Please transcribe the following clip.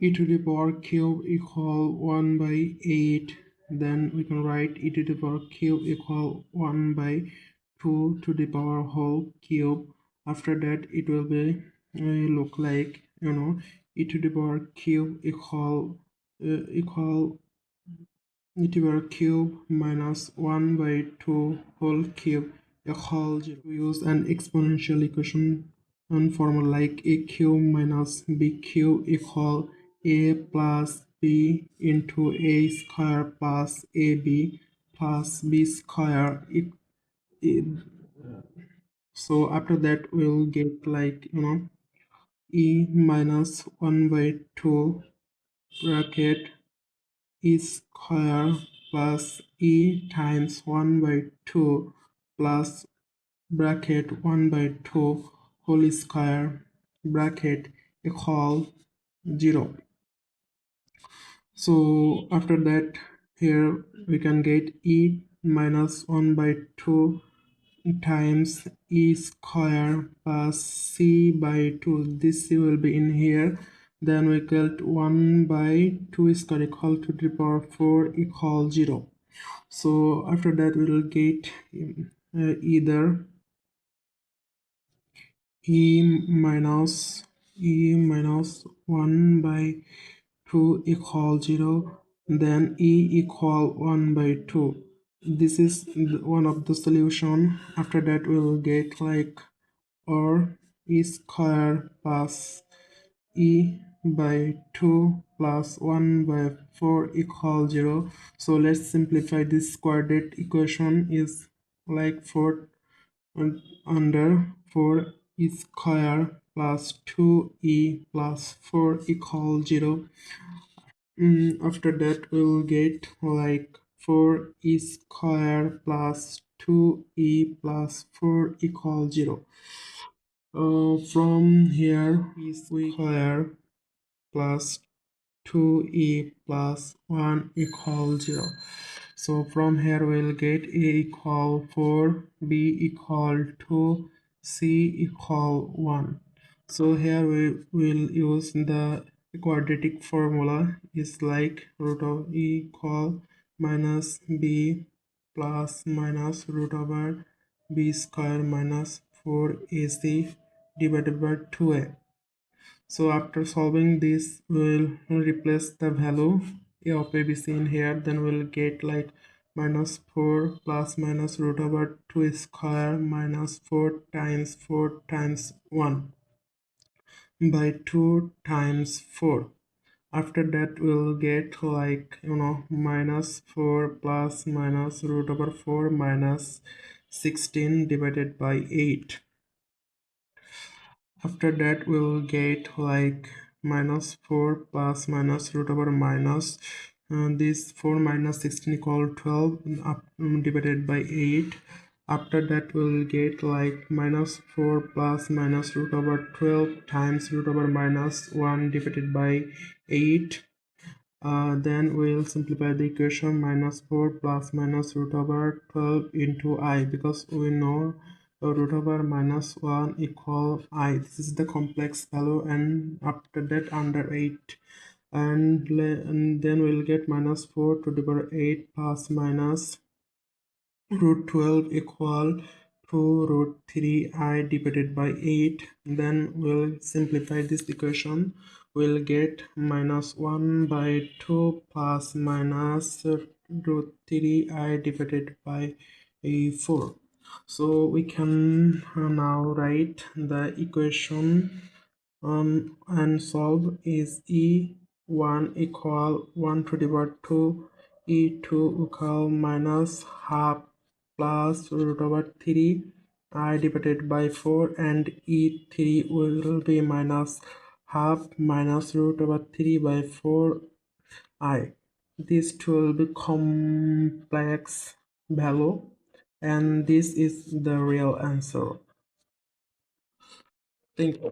e to the power cube equal 1 by 8. Then we can write e to the power cube equal 1 by 2 to the power whole cube. After that it will be look like e to the power cube equal e to the power cube minus 1 by 2 whole cube equal 0. We use an exponential equation and formula like a cube minus b cube equal a plus b into a square plus ab plus b square. So after that we'll get like e minus 1 by 2 bracket e square plus e times 1 by 2 plus bracket 1 by 2 whole square bracket equal 0. So after that here we can get e minus 1 by 2 times e square plus c by 2. This c will be in here. Then we get 1 by 2 square equal to the power 4 equal 0. So after that we will get either e minus 1 by 2 equal 0, then e equal 1 by 2. This is one of the solution. After that we will get like or e square plus e by 2 plus 1 by 4 equal 0. So let's simplify this quadratic equation is like 4 under 4 e square plus 2e plus 4 equal 0. After that we'll get like 4 e square plus 2e plus 4 equal 0. From here e square plus 2e plus 1 equal 0. So from here we'll get a equal 4, b equal 2, c equal 1. So here we will use the quadratic formula is like root of e equal minus b plus minus root over b square minus 4ac divided by 2a. So after solving this we'll replace the value a of abc in here. Then we'll get like minus 4 plus minus root over 2 square minus 4 times 1 by 2 times 4. After that we'll get like minus 4 plus minus root over 4 minus 16 divided by 8. After that we'll get like minus 4 plus minus root over minus this 4 minus 16 equal 12 divided by 8. After that we'll get like minus 4 plus minus root over 12 times root over minus 1 divided by 8. Then we'll simplify the equation minus 4 plus minus root over 12 into I, because we know root over minus 1 equal I. This is the complex value, and after that under 8. And then we'll get minus 4 to the power 8 plus minus root 12 equal to root 3i divided by 8. Then we'll simplify this equation. We'll get minus 1 by 2 plus minus root 3i divided by 4. So we can now write the equation and solve is e1 equal 1 to the power 2, e2 equal minus half plus root over 3 I divided by 4, and e3 will be minus half minus root over 3 by 4 I. This will be complex value, and this is the real answer. Thank you.